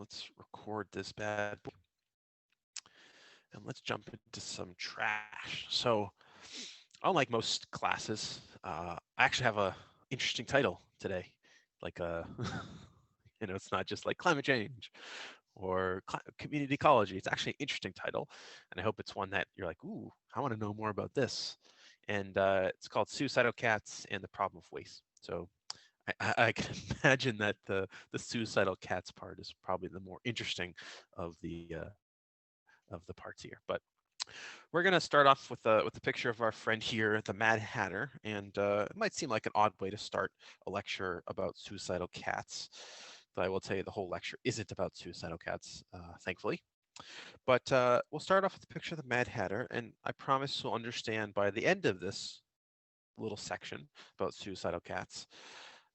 let's record this bad boy. And let's jump into some trash. So, unlike most classes, I actually have a interesting title today. Like it's not just like climate change or community ecology. It's actually an interesting title, and I hope it's one that you're like, ooh, I want to know more about this. And it's called Suicidal Cats and the Problem of Waste. So I can imagine that the suicidal cats part is probably the more interesting of the parts here. But we're going to start off with the picture of our friend here, the Mad Hatter, and it might seem like an odd way to start a lecture about suicidal cats, but I will tell you the whole lecture isn't about suicidal cats, thankfully. But we'll start off with the picture of the Mad Hatter, and I promise you'll understand by the end of this little section about suicidal cats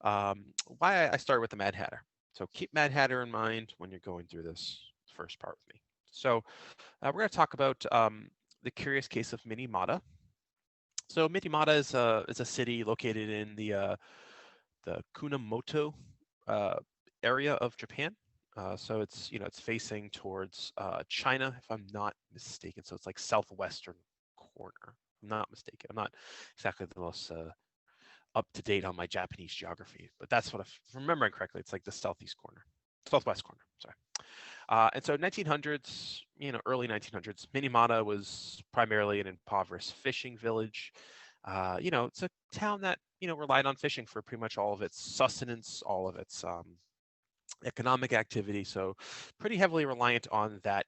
why I started with the Mad Hatter. So keep Mad Hatter in mind when you're going through this first part with me. So we're going to talk about the curious case of Minamata. So Minamata is a city located in the Kunamoto uh, area of Japan. So it's facing towards China, if I'm not mistaken. So it's like southwestern corner. I'm not mistaken. I'm not exactly the most up to date on my Japanese geography, but that's what if I'm remembering correctly. It's like the southwest corner. Sorry. And so 1900s, early 1900s, Minamata was primarily an impoverished fishing village. It's a town that relied on fishing for pretty much all of its sustenance, all of its economic activity. So pretty heavily reliant on that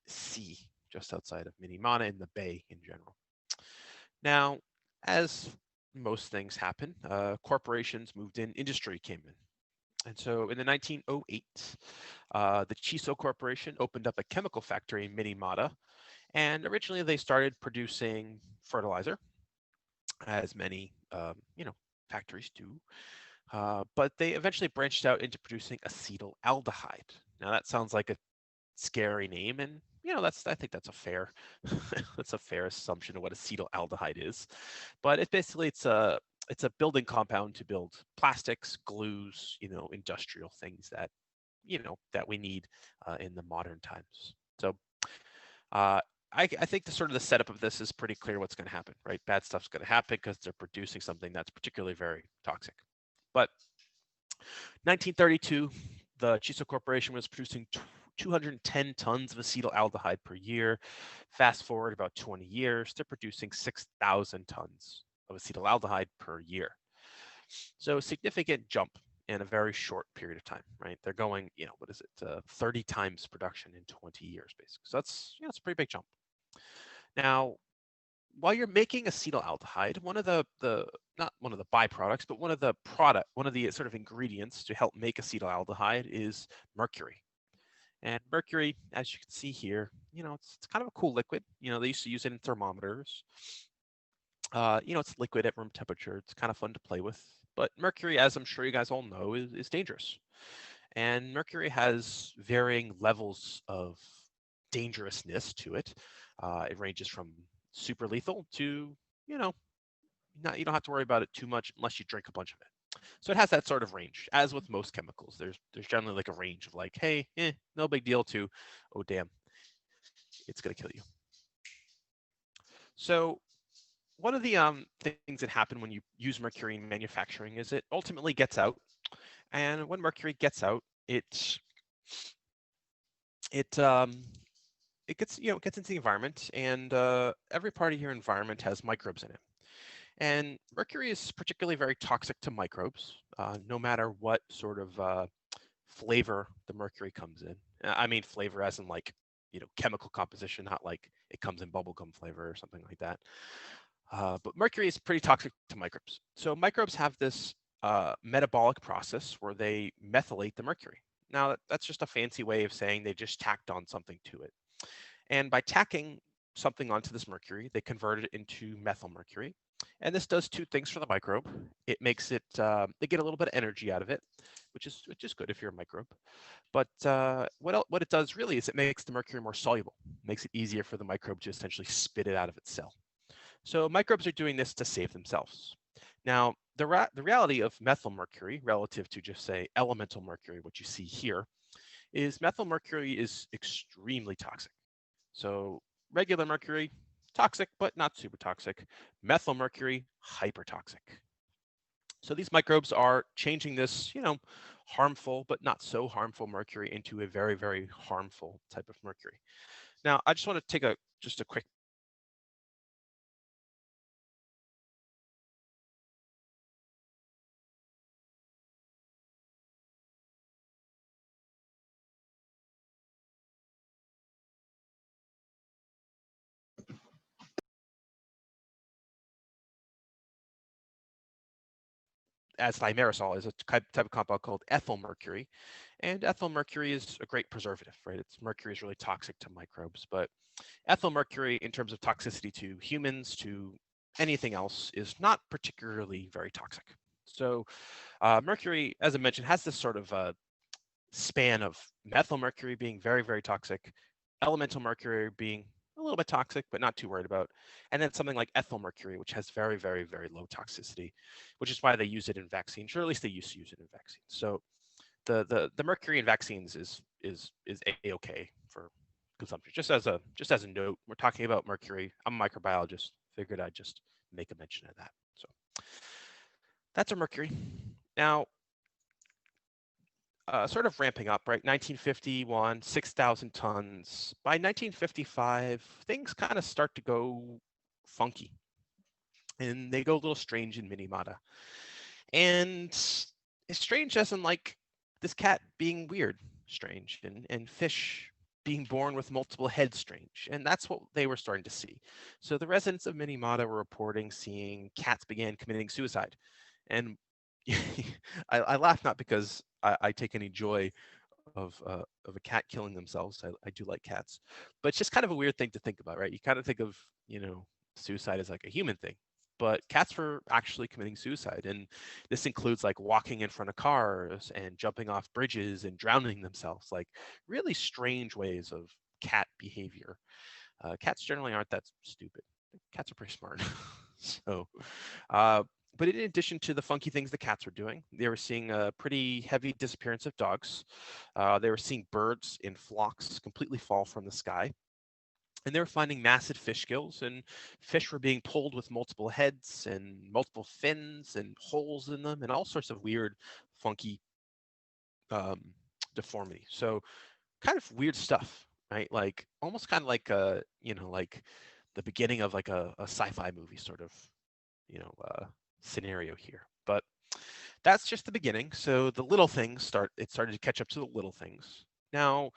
sea just outside of Minamata and the bay in general. Now, as most things happen, corporations moved in, industry came in. And so in the 1908, the Chiso Corporation opened up a chemical factory in Minamata. And originally they started producing fertilizer, as many, factories do. But they eventually branched out into producing acetaldehyde. Now that sounds like a scary name, and I think that's a fair that's a fair assumption of what acetaldehyde is. But it's a building compound to build plastics, glues, industrial things that we need in the modern times. So uh, I think the setup of this is pretty clear what's going to happen, right? Bad stuff's going to happen because they're producing something that's particularly very toxic. But 1932, the Chiso Corporation was producing 210 tons of acetaldehyde per year. Fast forward about 20 years, they're producing 6,000 tons of acetaldehyde per year. So a significant jump in a very short period of time, right? They're going, what is it, 30 times production in 20 years, basically. So it's a pretty big jump. Now, while you're making acetaldehyde, one of the not one of the byproducts, but one of the sort of ingredients to help make acetaldehyde is mercury. And mercury, as you can see here, it's kind of a cool liquid. They used to use it in thermometers. It's liquid at room temperature. It's kind of fun to play with. But mercury, as I'm sure you guys all know, is dangerous. And mercury has varying levels of dangerousness to it. It ranges from super lethal to, you don't have to worry about it too much unless you drink a bunch of it. So it has that sort of range. As with most chemicals, there's generally like a range of like, hey, no big deal, to, oh damn, it's gonna kill you. So one of the things that happen when you use mercury in manufacturing is it ultimately gets out, and when mercury gets out, it it gets into the environment, and every part of your environment has microbes in it. And mercury is particularly very toxic to microbes, no matter what sort of flavor the mercury comes in. I mean flavor as in like, chemical composition, not like it comes in bubblegum flavor or something like that. But mercury is pretty toxic to microbes. So microbes have this metabolic process where they methylate the mercury. Now, that's just a fancy way of saying they just tacked on something to it. And by tacking something onto this mercury, they convert it into methyl mercury. And this does two things for the microbe. It makes it, they get a little bit of energy out of it, which is good if you're a microbe. But what it does really is it makes the mercury more soluble, makes it easier for the microbe to essentially spit it out of its cell. So microbes are doing this to save themselves. Now, the reality of methyl mercury relative to just say elemental mercury, what you see here, is methylmercury is extremely toxic. So regular mercury, toxic, but not super toxic. Methylmercury, hypertoxic. So these microbes are changing this, harmful but not so harmful mercury into a very, very harmful type of mercury. Now, I just want to take just a quick as thimerosal is a type of compound called ethyl mercury, and ethyl mercury is a great preservative, right? It's mercury is really toxic to microbes, but ethyl mercury, in terms of toxicity to humans, to anything else, is not particularly very toxic. So mercury, as I mentioned, has this sort of span of methyl mercury being very, very toxic, elemental mercury being a little bit toxic, but not too worried about. And then something like ethyl mercury, which has very, very, very low toxicity, which is why they use it in vaccines, or at least they used to use it in vaccines. So the mercury in vaccines is a-okay for consumption. Just as a note, we're talking about mercury. I'm a microbiologist. Figured I'd just make a mention of that. So that's our mercury. Now, sort of ramping up, right? 1951, 6,000 tons. By 1955, things kind of start to go funky, and they go a little strange in Minamata. And it's strange as in like this cat being weird, strange, and fish being born with multiple heads, strange. And that's what they were starting to see. So the residents of Minamata were reporting seeing cats began committing suicide. And I laugh not because I take any joy of a cat killing themselves. I do like cats, but it's just kind of a weird thing to think about, right? You kind of think of suicide as like a human thing, but cats were actually committing suicide, and this includes like walking in front of cars and jumping off bridges and drowning themselves, like really strange ways of cat behavior. Cats generally aren't that stupid. Cats are pretty smart. So, uh, but in addition to the funky things the cats were doing, they were seeing a pretty heavy disappearance of dogs. They were seeing birds in flocks completely fall from the sky. And they were finding massive fish gills, and fish were being pulled with multiple heads and multiple fins and holes in them and all sorts of weird, funky um, deformity. So kind of weird stuff, right? Like almost kind of like like the beginning of like a sci-fi movie sort of, scenario here. But that's just the beginning. So the little things it started to catch up to the little things. Now,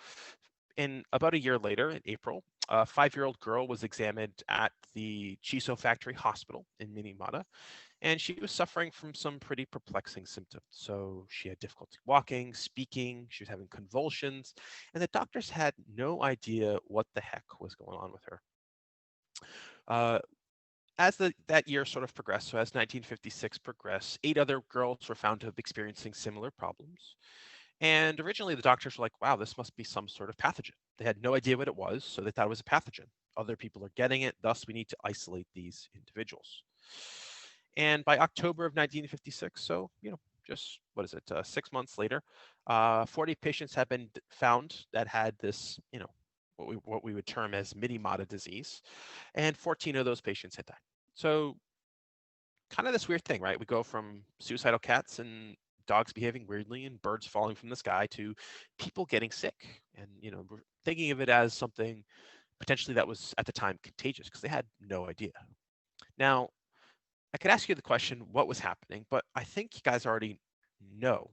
in about a year later, in April, a 5-year-old girl was examined at the Chiso Factory Hospital in Minamata, and she was suffering from some pretty perplexing symptoms. So she had difficulty walking, speaking, she was having convulsions, and the doctors had no idea what the heck was going on with her. Uh, as that year sort of progressed, so as 1956 progressed, 8 other girls were found to have experiencing similar problems. And originally the doctors were like, wow, this must be some sort of pathogen. They had no idea what it was, so they thought it was a pathogen. Other people are getting it, thus we need to isolate these individuals. And by October of 1956, so, just, what is it, 6 months later, 40 patients have been found that had this, what we would term as Minamata disease, and 14 of those patients had died. So kind of this weird thing, right? We go from suicidal cats and dogs behaving weirdly and birds falling from the sky to people getting sick, and we're thinking of it as something potentially that was at the time contagious because they had no idea. Now, I could ask you the question, what was happening? But I think you guys already know.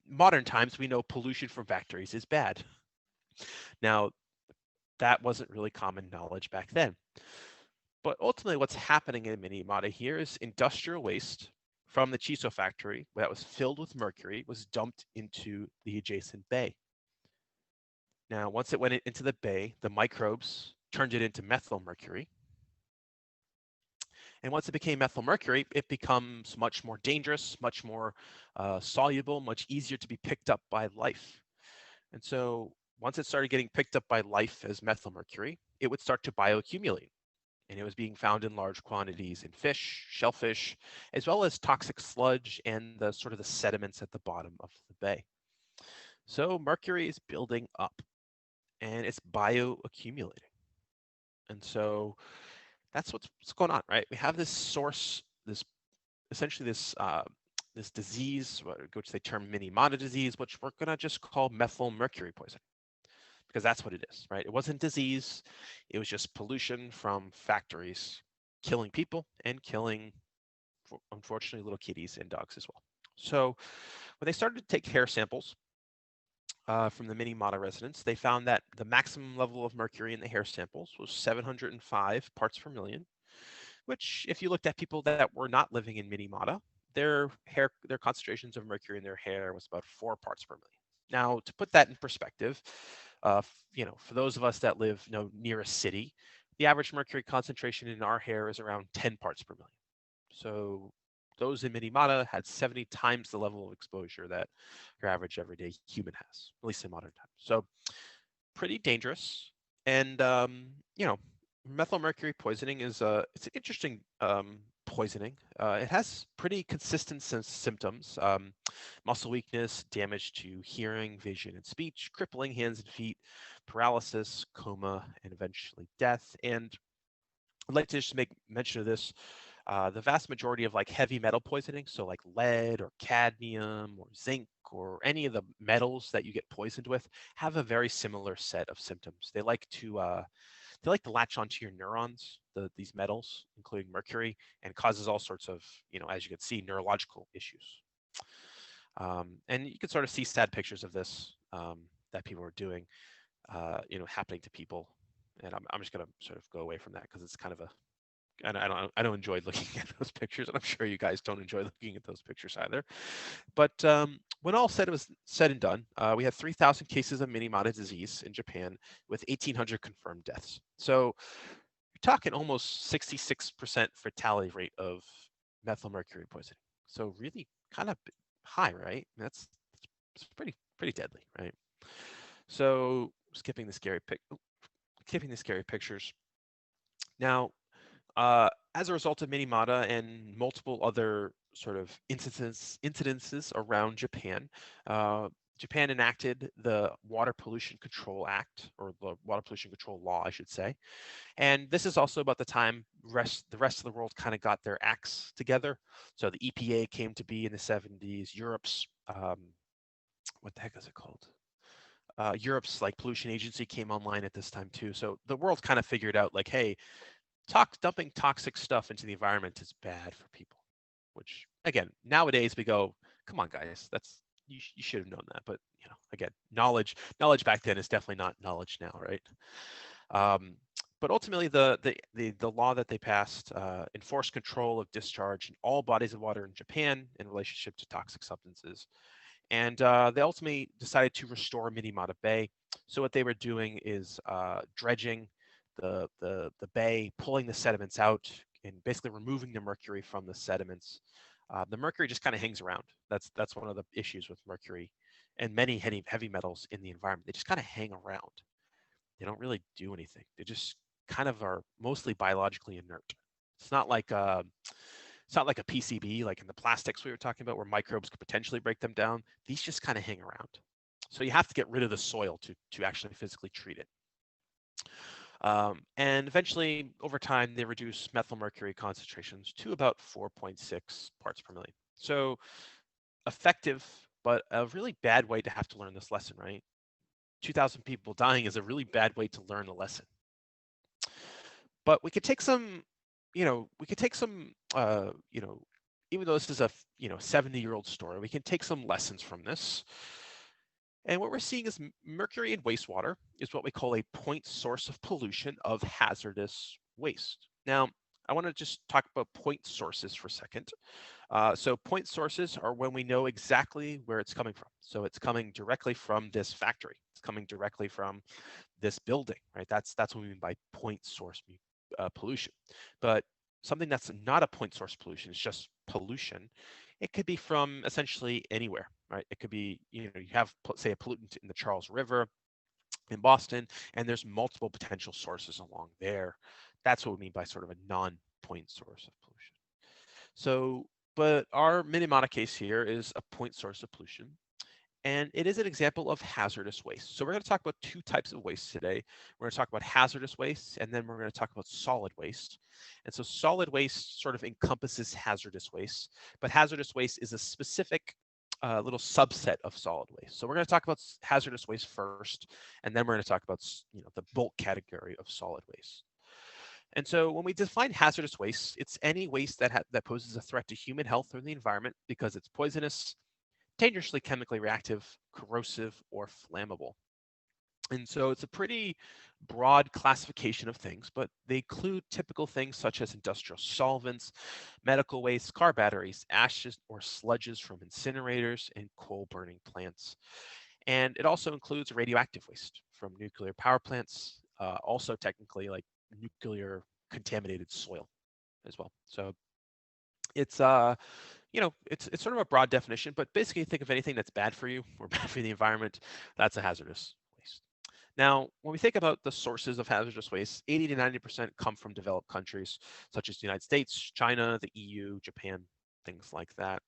Modern times we know pollution from factories is bad. Now, that wasn't really common knowledge back then. But ultimately, what's happening in Minamata here is industrial waste from the Chiso factory that was filled with mercury was dumped into the adjacent bay. Now, once it went into the bay, the microbes turned it into methyl mercury. And once it became methyl mercury, it becomes much more dangerous, much more soluble, much easier to be picked up by life. And so once it started getting picked up by life as methyl mercury, it would start to bioaccumulate. And it was being found in large quantities in fish, shellfish, as well as toxic sludge and the sort of the sediments at the bottom of the bay. So mercury is building up and it's bioaccumulating. And so that's what's going on, right? We have this source, this essentially this disease, which they term Minamata disease, which we're gonna just call methyl mercury poisoning, because that's what it is, right? It wasn't disease, it was just pollution from factories killing people and killing, unfortunately, little kitties and dogs as well. So when they started to take hair samples from the Minamata residents, they found that the maximum level of mercury in the hair samples was 705 parts per million, which, if you looked at people that were not living in Minamata, their concentrations of mercury in their hair was about 4 parts per million. Now, to put that in perspective, for those of us that live, near a city, the average mercury concentration in our hair is around 10 parts per million. So those in Minamata had 70 times the level of exposure that your average everyday human has, at least in modern times. So pretty dangerous. And methylmercury poisoning is it's an interesting poisoning. It has pretty consistent symptoms: muscle weakness, damage to hearing, vision, and speech, crippling hands and feet, paralysis, coma, and eventually death. And I'd like to just make mention of this. The vast majority of like heavy metal poisoning, so like lead or cadmium or zinc or any of the metals that you get poisoned with, have a very similar set of symptoms. They like to latch onto your neurons, these metals, including mercury, and causes all sorts of, as you can see, neurological issues. And you can sort of see sad pictures of this that people are doing, happening to people. And I'm just going to sort of go away from that because it's kind of a I don't enjoy looking at those pictures, and I'm sure you guys don't enjoy looking at those pictures either. But when all was said and done, we had 3,000 cases of Minamata disease in Japan with 1,800 confirmed deaths. So you're talking almost 66% fatality rate of methylmercury poisoning. So really kind of high, right? It's pretty deadly, right? So skipping the scary pictures. Now, as a result of Minamata and multiple other sort of incidences around Japan, Japan enacted the Water Pollution Control Act, or the Water Pollution Control Law, I should say. And this is also about the time the rest of the world kind of got their acts together. So the EPA came to be in the 70s. Europe's what the heck is it called? Europe's like pollution agency came online at this time too. So the world kind of figured out like, hey, dumping toxic stuff into the environment is bad for people. Which, again, nowadays we go, come on, guys, you should have known that. But again, knowledge back then is definitely not knowledge now, right? But ultimately, the law that they passed enforced control of discharge in all bodies of water in Japan in relationship to toxic substances. And they ultimately decided to restore Minamata Bay. So what they were doing is dredging the bay, pulling the sediments out, and basically removing the mercury from the sediments. The mercury just kind of hangs around. That's one of the issues with mercury and many heavy metals in the environment. They just kind of hang around. They don't really do anything. They just kind of are mostly biologically inert. It's not like a PCB like in the plastics we were talking about where microbes could potentially break them down. These just kind of hang around. So you have to get rid of the soil to actually physically treat it. And eventually, over time, they reduce methylmercury concentrations to about 4.6 parts per million. So effective, but a really bad way to have to learn this lesson, right? 2,000 people dying is a really bad way to learn a lesson. But we could take some, even though this is a 70-year-old story, we can take some lessons from this. And what we're seeing is mercury in wastewater is what we call a point source of pollution of hazardous waste. Now, I want to just talk about point sources for a second. So point sources are when we know exactly where it's coming from. So it's coming directly from this factory. It's coming directly from this building, right? That's what we mean by point source pollution. But something that's not a point source pollution, it's just pollution. It could be from essentially anywhere, right? It could be, you have, say, a pollutant in the Charles River in Boston, and there's multiple potential sources along there. That's what we mean by sort of a non-point source of pollution. So, but our Minamata case here is a point source of pollution. and it is an example of hazardous waste. So we're going to talk about two types of waste today. We're going to talk about hazardous waste, and then we're going to talk about solid waste. And so solid waste sort of encompasses hazardous waste, but hazardous waste is a specific little subset of solid waste. So we're going to talk about hazardous waste first, and then we're going to talk about the bulk category of solid waste. And so when we define hazardous waste, it's any waste that poses a threat to human health or the environment because it's poisonous, dangerously chemically reactive, corrosive, or flammable. And so it's a pretty broad classification of things, but they include typical things such as industrial solvents, medical waste, car batteries, ashes or sludges from incinerators and coal burning plants. And it also includes radioactive waste from nuclear power plants, also technically like nuclear contaminated soil as well. So it's it's sort of a broad definition, but basically think of anything that's bad for you or bad for the environment, that's a hazardous waste. Now, when we think about the sources of hazardous waste, 80 to 90% come from developed countries such as the United States, China, the EU, Japan, things like that,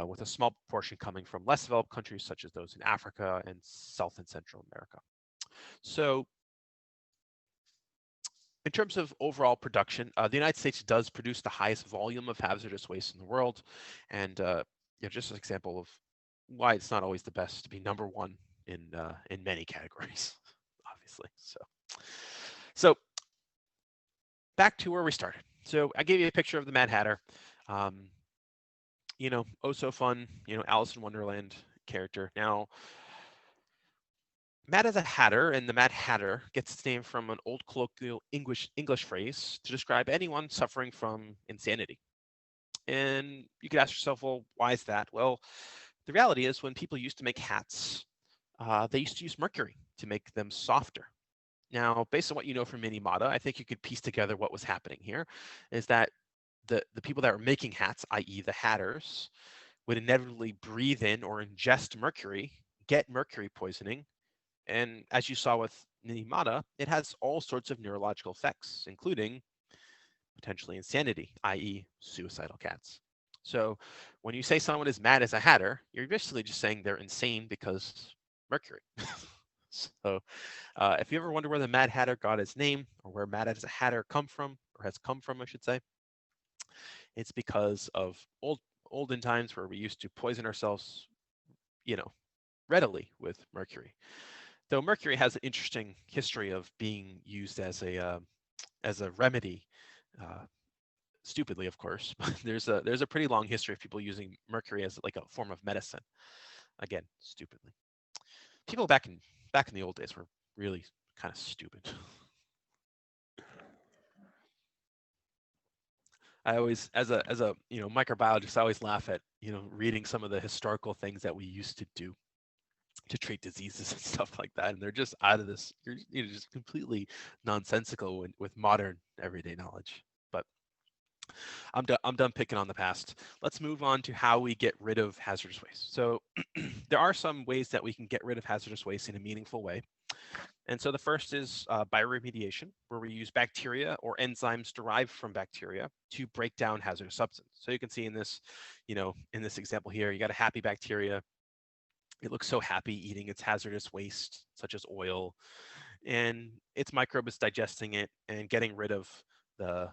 with a small proportion coming from less developed countries such as those in Africa and South and Central America. So in terms of overall production, the United States does produce the highest volume of hazardous waste in the world. And just an example of why it's not always the best to be number one in many categories, obviously. So back to where we started. So I gave you a picture of the Mad Hatter. Oh so fun, Alice in Wonderland character. Now, Mad as a Hatter and the Mad Hatter gets its name from an old colloquial English phrase to describe anyone suffering from insanity. And you could ask yourself, well, why is that? Well, the reality is when people used to make hats, they used to use mercury to make them softer. Now, based on what you know from Minamata, I think you could piece together what was happening here is that the people that were making hats, i.e. the hatters, would inevitably breathe in or ingest mercury, get mercury poisoning, and as you saw with Minamata, it has all sorts of neurological effects, including potentially insanity, i.e. suicidal cats. So when you say someone is mad as a hatter, you're basically just saying they're insane because mercury. So if you ever wonder where the Mad Hatter got his name, or where Mad as a Hatter come from, or has come from, I should say, it's because of olden times where we used to poison ourselves, readily with mercury. Though mercury has an interesting history of being used as a remedy, stupidly, of course. But there's a pretty long history of people using mercury as like a form of medicine. Again, stupidly. People back in the old days were really kind of stupid. I always, as a microbiologist, I always laugh at reading some of the historical things that we used to do to treat diseases and stuff like that, and they're just out of this, just completely nonsensical with modern everyday knowledge. But I'm done picking on the past. Let's move on to how we get rid of hazardous waste. So there are some ways that we can get rid of hazardous waste in a meaningful way. And so the first is bioremediation, where we use bacteria or enzymes derived from bacteria to break down hazardous substance. So you can see in this, in this example here, you got a happy bacteria. It looks so happy eating its hazardous waste, such as oil, and its microbe is digesting it and getting rid of the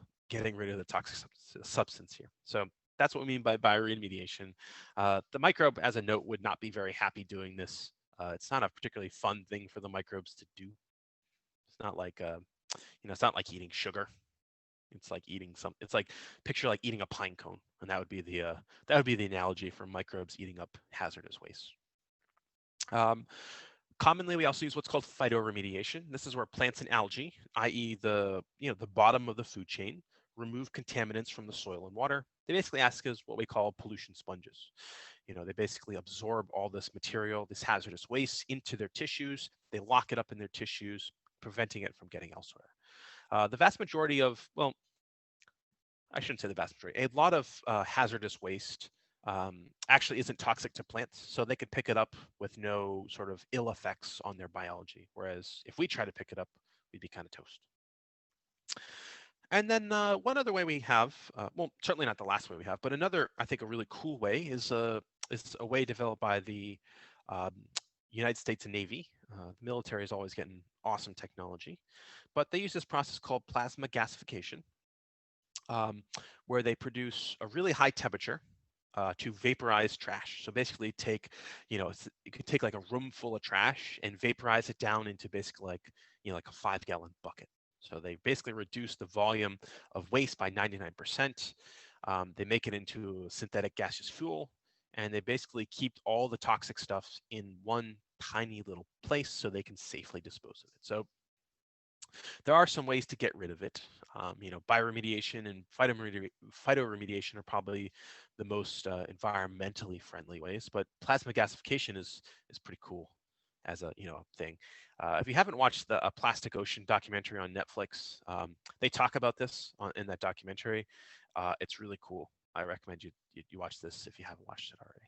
toxic substance here. So that's what we mean by bioremediation. The microbe, as a note, would not be very happy doing this. It's not a particularly fun thing for the microbes to do. It's not like it's not like eating sugar. It's like eating it's like picture like eating a pine cone, and that would be the analogy for microbes eating up hazardous waste. Commonly, we also use what's called phytoremediation. This is where plants and algae, i.e. the bottom of the food chain, remove contaminants from the soil and water. They basically act as what we call pollution sponges. They basically absorb all this material, this hazardous waste, into their tissues. They lock it up in their tissues, preventing it from getting elsewhere. The vast majority of, well, I shouldn't say the vast majority, a lot of hazardous waste actually isn't toxic to plants, so they could pick it up with no sort of ill effects on their biology. Whereas if we try to pick it up, we'd be kind of toast. And then one other way we have, well, certainly not the last way we have, but another, I think, a really cool way is a way developed by the Um, United States Navy, the military is always getting awesome technology, but they use this process called plasma gasification, um, where they produce a really high temperature to vaporize trash. So basically, you could take like a room full of trash and vaporize it down into basically like like a 5-gallon bucket. So they basically reduce the volume of waste by 99%. They make it into a synthetic gaseous fuel, and they basically keep all the toxic stuff in one tiny little place so they can safely dispose of it. So there are some ways to get rid of it. Bioremediation and phytoremediation are probably the most environmentally friendly ways, but plasma gasification is pretty cool as a thing. If you haven't watched the Plastic Ocean documentary on Netflix, they talk about this in that documentary. It's really cool. I recommend you watch this if you haven't watched it already.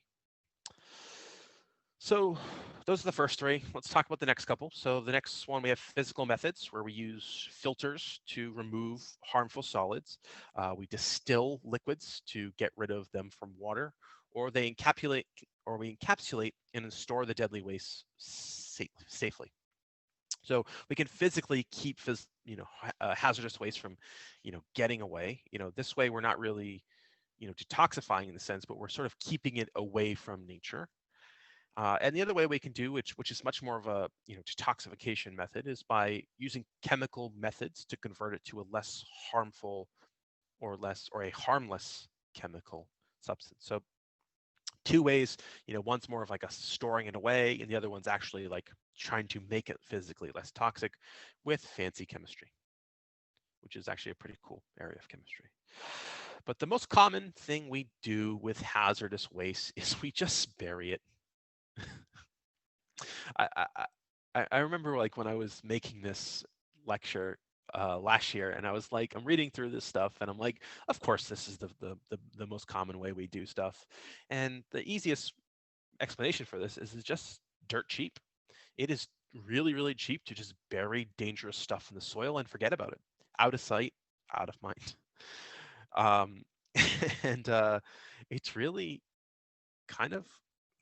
So those are the first three. Let's talk about the next couple. So the next one, we have physical methods where we use filters to remove harmful solids. We distill liquids to get rid of them from water, or we encapsulate and store the deadly waste safely. So we can physically keep hazardous waste from getting away. This way we're not really detoxifying in the sense, but we're sort of keeping it away from nature. And the other way we can do, which is much more of a detoxification method, is by using chemical methods to convert it to a less harmful or a harmless chemical substance. So two ways, one's more of like a storing it away, and the other one's actually like trying to make it physically less toxic with fancy chemistry, which is actually a pretty cool area of chemistry. But the most common thing we do with hazardous waste is we just bury it. I remember like when I was making this lecture last year, and I was like, I'm reading through this stuff, and I'm like, of course, this is the most common way we do stuff, and the easiest explanation for this is it's just dirt cheap. It is really, really cheap to just bury dangerous stuff in the soil and forget about it, out of sight, out of mind. Um, and it's really kind of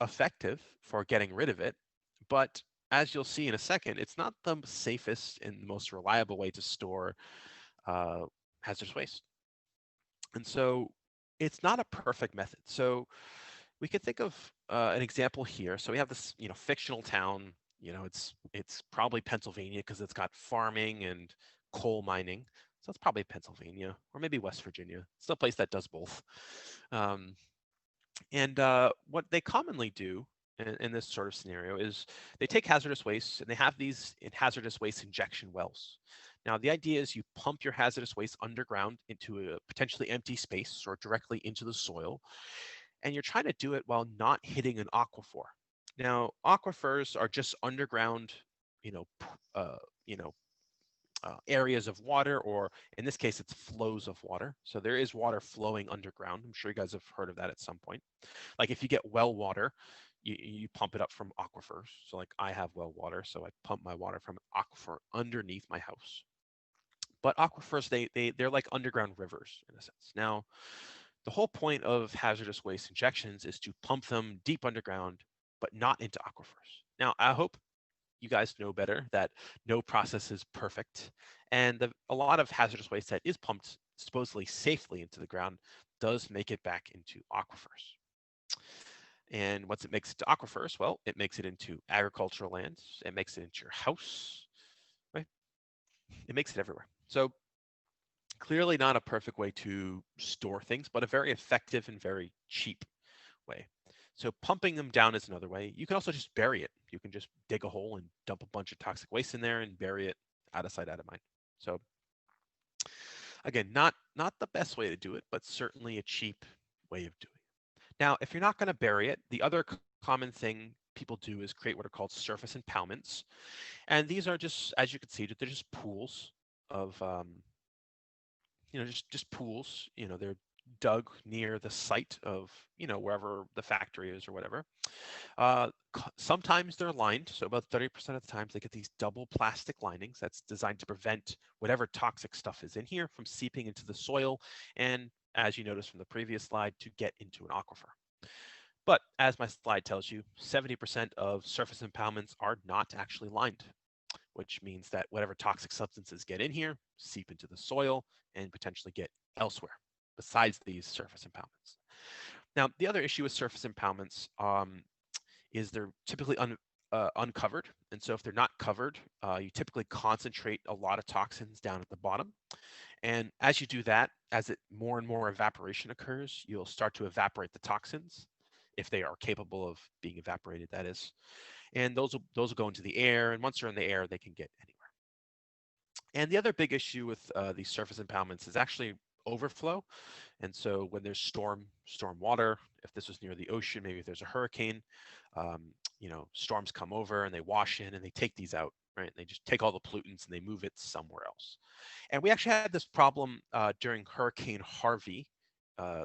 effective for getting rid of it. But as you'll see in a second, it's not the safest and most reliable way to store uh, hazardous waste. And so it's not a perfect method. So we could think of an example here. So we have this, fictional town. It's probably Pennsylvania because it's got farming and coal mining. So it's probably Pennsylvania or maybe West Virginia. It's a place that does both. And what they commonly do in this sort of scenario is they take hazardous waste and they have these hazardous waste injection wells. Now, the idea is you pump your hazardous waste underground into a potentially empty space or directly into the soil, and you're trying to do it while not hitting an aquifer. Now, aquifers are just underground, you know, you know, areas of water, or in this case, it's flows of water. So there is water flowing underground. I'm sure you guys have heard of that at some point. Like if you get well water, you pump it up from aquifers. So like I have well water, so I pump my water from an aquifer underneath my house. But aquifers, they're like underground rivers in a sense. Now, the whole point of hazardous waste injections is to pump them deep underground, but not into aquifers. Now, I hope you guys know better that no process is perfect, and a lot of hazardous waste that is pumped supposedly safely into the ground does make it back into aquifers. And once it makes it to aquifers, well, it makes it into agricultural lands, it makes it into your house, right? It makes it everywhere. So clearly not a perfect way to store things, but a very effective and very cheap way. So pumping them down is another way. You can also just bury it. You can just dig a hole and dump a bunch of toxic waste in there and bury it out of sight, out of mind. So again, not the best way to do it, but certainly a cheap way of doing it. Now, if you're not going to bury it, the other common thing people do is create what are called surface impoundments. And these are just, as you can see, they're just pools of just pools. They're dug near the site of wherever the factory is or whatever. Sometimes they're lined, so about 30% of the times they get these double plastic linings that's designed to prevent whatever toxic stuff is in here from seeping into the soil, and as you noticed from the previous slide, to get into an aquifer. But as my slide tells you, 70% of surface impoundments are not actually lined, which means that whatever toxic substances get in here seep into the soil and potentially get elsewhere besides these surface impoundments. Now, the other issue with surface impoundments is they're typically uncovered. And so if they're not covered, you typically concentrate a lot of toxins down at the bottom. And as you do that, as more and more evaporation occurs, you'll start to evaporate the toxins, if they are capable of being evaporated, that is. And those will go into the air, and once they're in the air, they can get anywhere. And the other big issue with these surface impoundments is actually overflow. And so when there's storm water, if this was near the ocean, maybe if there's a hurricane, storms come over and they wash in and they take these out, right? They just take all the pollutants and they move it somewhere else. And we actually had this problem during Hurricane Harvey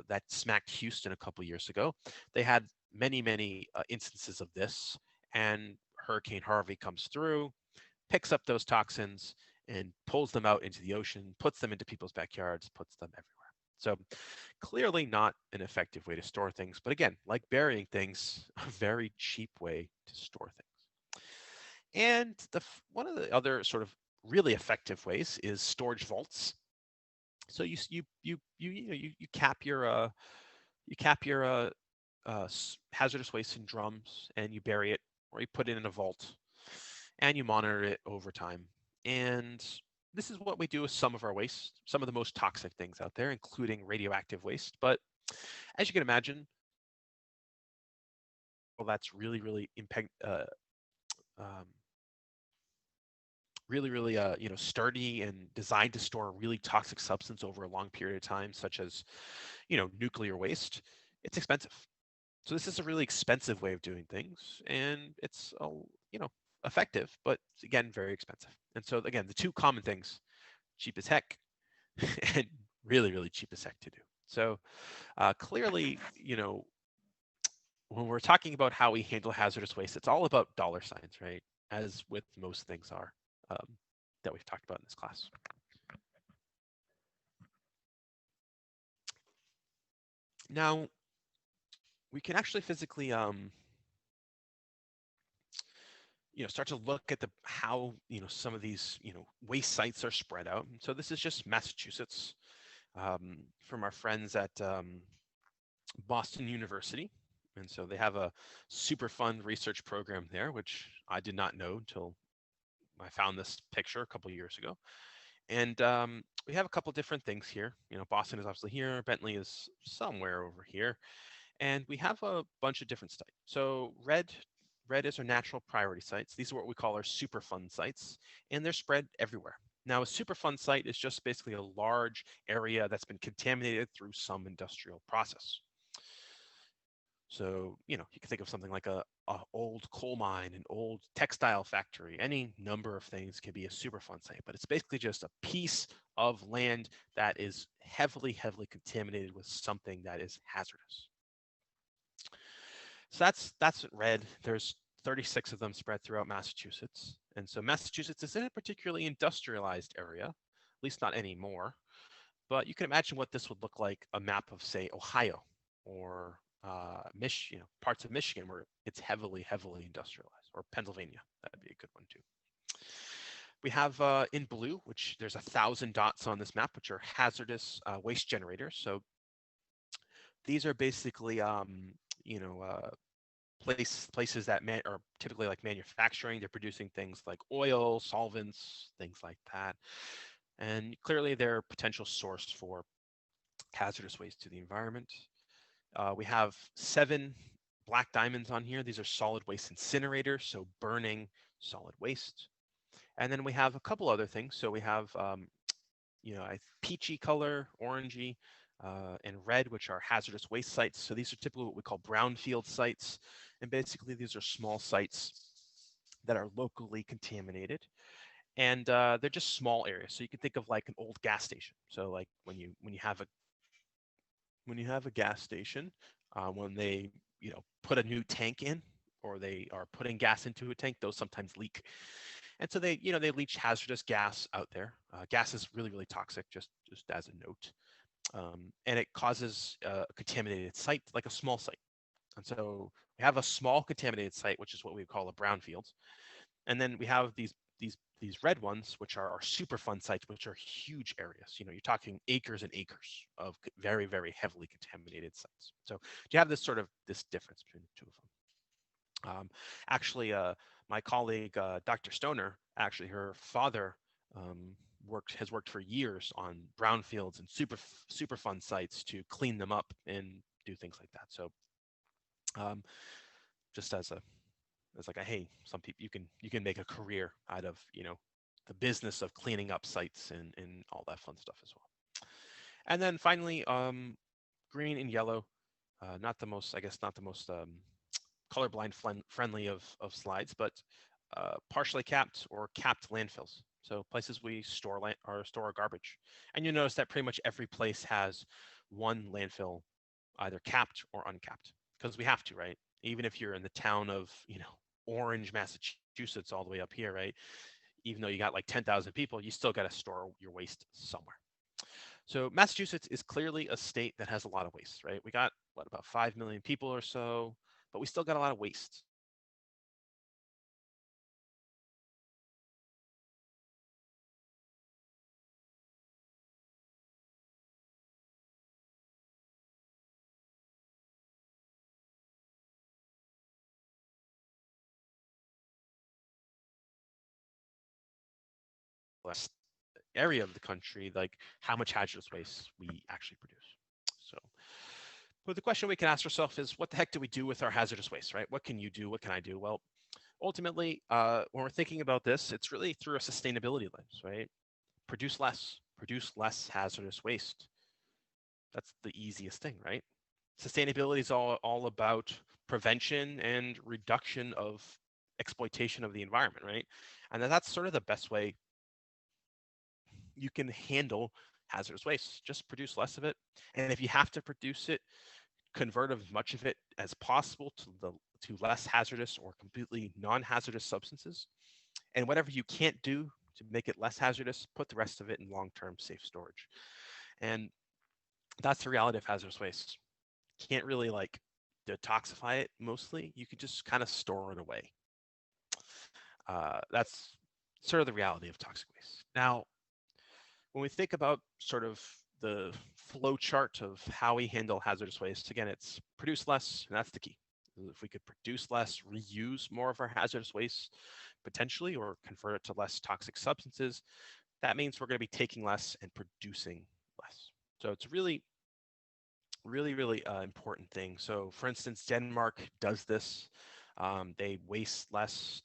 that smacked Houston a couple years ago. They had many instances of this, and Hurricane Harvey comes through, picks up those toxins, and pulls them out into the ocean, puts them into people's backyards, puts them everywhere. So clearly not an effective way to store things, but again, like burying things, a very cheap way to store things. And one of the other sort of really effective ways is storage vaults. So you cap your hazardous waste in drums and you bury it, or you put it in a vault and you monitor it over time. And this is what we do with some of our waste, some of the most toxic things out there, including radioactive waste. But as you can imagine, well, that's really sturdy and designed to store a really toxic substance over a long period of time, such as nuclear waste. It's expensive. So this is a really expensive way of doing things, and it's effective, but again, very expensive. And so again, the two common things: cheap as heck and really cheap as heck to do. So clearly, when we're talking about how we handle hazardous waste, it's all about dollar signs, right? As with most things are that we've talked about in this class. Now, we can actually physically start to look at how some of these waste sites are spread out. And so this is just Massachusetts, from our friends at Boston University. And so they have a Superfund research program there, which I did not know until I found this picture a couple of years ago. And we have a couple different things here. Boston is obviously here, Bentley is somewhere over here, and we have a bunch of different sites. So red is our natural priority sites. These are what we call our Superfund sites, and they're spread everywhere. Now, a Superfund site is just basically a large area that's been contaminated through some industrial process. So, you can think of something like a old coal mine, an old textile factory, any number of things can be a Superfund site, but it's basically just a piece of land that is heavily contaminated with something that is hazardous. So that's red. There's 36 of them spread throughout Massachusetts. And so Massachusetts isn't a particularly industrialized area, at least not anymore. But you can imagine what this would look like, a map of, say, Ohio or parts of Michigan where it's heavily industrialized, or Pennsylvania. That'd be a good one too. We have in blue, which there's 1,000 dots on this map, which are hazardous waste generators. So these are basically places that are typically like manufacturing. They're producing things like oil, solvents, things like that. And clearly they're a potential source for hazardous waste to the environment. We have 7 black diamonds on here. These are solid waste incinerators, so burning solid waste. And then we have a couple other things. So we have, a peachy color, orangey, and red, which are hazardous waste sites. So these are typically what we call brownfield sites. And basically, these are small sites that are locally contaminated. And they're just small areas. So you can think of like an old gas station. So like when you have a gas station, when they put a new tank in, or they are putting gas into a tank, those sometimes leak. And so they leach hazardous gas out there. Gas is really toxic, just as a note. And it causes a contaminated site, like a small site. And so we have a small contaminated site, which is what we call a brownfield. And then we have these red ones, which are our Superfund sites, which are huge areas. You're talking acres and acres of very, very heavily contaminated sites. So you have this difference between the two of them. Actually, my colleague, Dr. Stoner, actually, her father has worked for years on brownfields and Superfund sites to clean them up and do things like that. So just as like a, hey, some people, you can make a career out of the business of cleaning up sites and all that fun stuff as well. And then finally, green and yellow, not the most, I guess, not the most colorblind friendly of slides, but partially capped or capped landfills. So places we store our garbage. And you notice that pretty much every place has one landfill, either capped or uncapped, because we have to, right? Even if you're in the town of, Orange, Massachusetts, all the way up here, right? Even though you got like 10,000 people, you still got to store your waste somewhere. So Massachusetts is clearly a state that has a lot of waste, right? We got, about 5 million people or so, but we still got a lot of waste. Less area of the country, like how much hazardous waste we actually produce. So, but the question we can ask ourselves is, what the heck do we do with our hazardous waste, right? What can you do? What can I do? Well, ultimately, when we're thinking about this, it's really through a sustainability lens, right? Produce less hazardous waste. That's the easiest thing, right? Sustainability is all about prevention and reduction of exploitation of the environment, right? And that's sort of the best way you can handle hazardous waste. Just produce less of it. And if you have to produce it, convert as much of it as possible to less hazardous or completely non-hazardous substances. And whatever you can't do to make it less hazardous, put the rest of it in long-term safe storage. And that's the reality of hazardous waste. Can't really like detoxify it mostly. You could just kind of store it away. That's sort of the reality of toxic waste. Now, when we think about sort of the flow chart of how we handle hazardous waste, again, it's produce less, and that's the key. If we could produce less, reuse more of our hazardous waste potentially, or convert it to less toxic substances, that means we're going to be taking less and producing less. So it's really important thing. So for instance, Denmark does this. They waste less,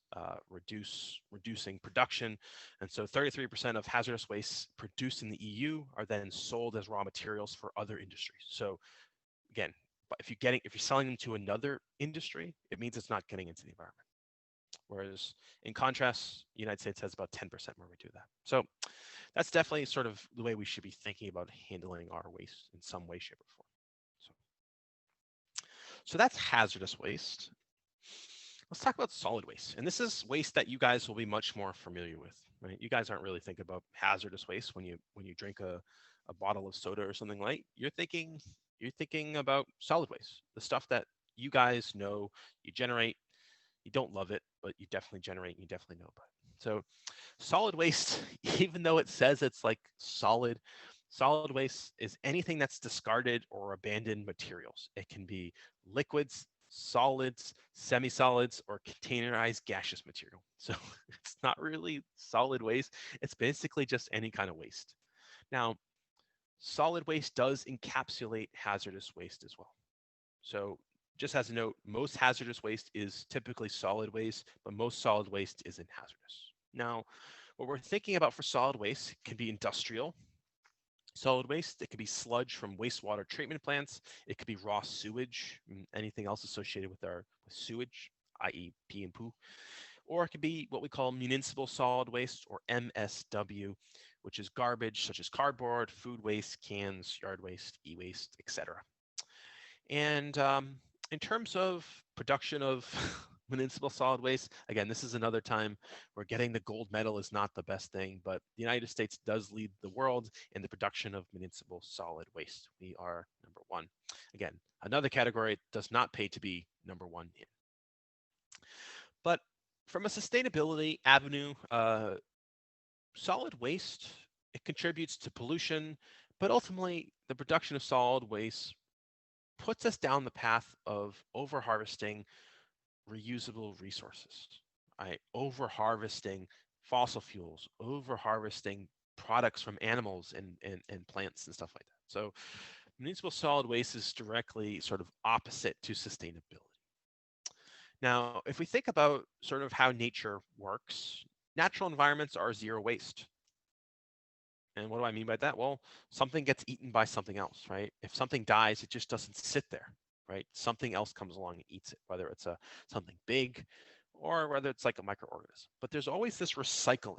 reducing production. And so 33% of hazardous waste produced in the EU are then sold as raw materials for other industries. So again, if you're selling them to another industry, it means it's not getting into the environment. Whereas in contrast, the United States has about 10% where we do that. So that's definitely sort of the way we should be thinking about handling our waste in some way, shape, or form. So that's hazardous waste. Let's talk about solid waste. And this is waste that you guys will be much more familiar with, right? You guys aren't really thinking about hazardous waste when you drink a bottle of soda or something like. You're thinking about solid waste, the stuff that you guys know you generate. You don't love it, but you definitely generate and you definitely know about it. So solid waste, even though it says it's like solid waste is anything that's discarded or abandoned materials. It can be liquids, solids, semi-solids, or containerized gaseous material. So it's not really solid waste. It's basically just any kind of waste. Now, solid waste does encapsulate hazardous waste as well. So just as a note, most hazardous waste is typically solid waste, but most solid waste isn't hazardous. Now, what we're thinking about for solid waste can be industrial solid waste. It could be sludge from wastewater treatment plants. It could be raw sewage, anything else associated with sewage, i.e. pee and poo. Or it could be what we call municipal solid waste, or MSW, which is garbage such as cardboard, food waste, cans, yard waste, e-waste, etc. And in terms of production of municipal solid waste. Again, this is another time where getting the gold medal is not the best thing, but the United States does lead the world in the production of municipal solid waste. We are number one. Again, another category it does not pay to be number one in. But from a sustainability avenue, solid waste, it contributes to pollution, but ultimately the production of solid waste puts us down the path of over-harvesting reusable resources, right? Over-harvesting fossil fuels, over-harvesting products from animals and plants and stuff like that. So municipal solid waste is directly sort of opposite to sustainability. Now, if we think about sort of how nature works, natural environments are zero waste. And what do I mean by that? Well, something gets eaten by something else, right? If something dies, it just doesn't sit there, right? Something else comes along and eats it, whether it's something big or whether it's like a microorganism. But there's always this recycling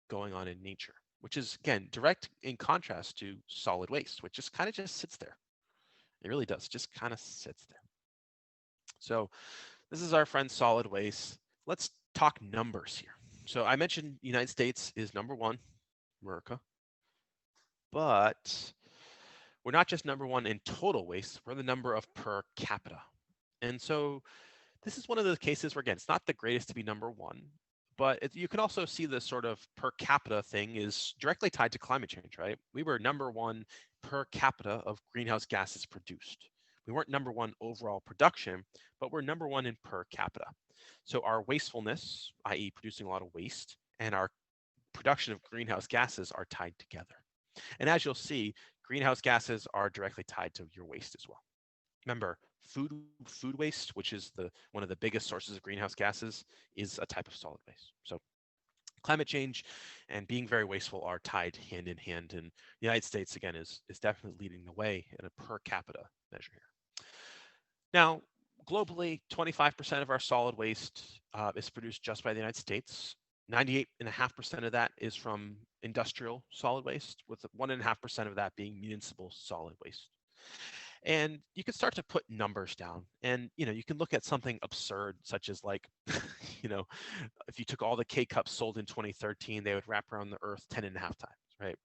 going on in nature, which is, again, direct in contrast to solid waste, which just kind of just sits there. It really does, just kind of sits there. So this is our friend solid waste. Let's talk numbers here. So I mentioned the United States is number one, America, but we're not just number one in total waste, we're the number of per capita. And so this is one of those cases where, again, it's not the greatest to be number one, but you can also see the sort of per capita thing is directly tied to climate change, right? We were number one per capita of greenhouse gases produced. We weren't number one overall production, but we're number one in per capita. So our wastefulness, i.e. producing a lot of waste, and our production of greenhouse gases are tied together. And as you'll see, greenhouse gases are directly tied to your waste as well. Remember, food waste, which is one of the biggest sources of greenhouse gases, is a type of solid waste. So climate change and being very wasteful are tied hand in hand. And the United States, again, is definitely leading the way in a per capita measure here. Now, globally, 25% of our solid waste is produced just by the United States. 98.5% of that is from industrial solid waste, with 1.5% of that being municipal solid waste. And you can start to put numbers down, and you can look at something absurd, such as like, if you took all the K-cups sold in 2013, they would wrap around the Earth 10.5 times, right?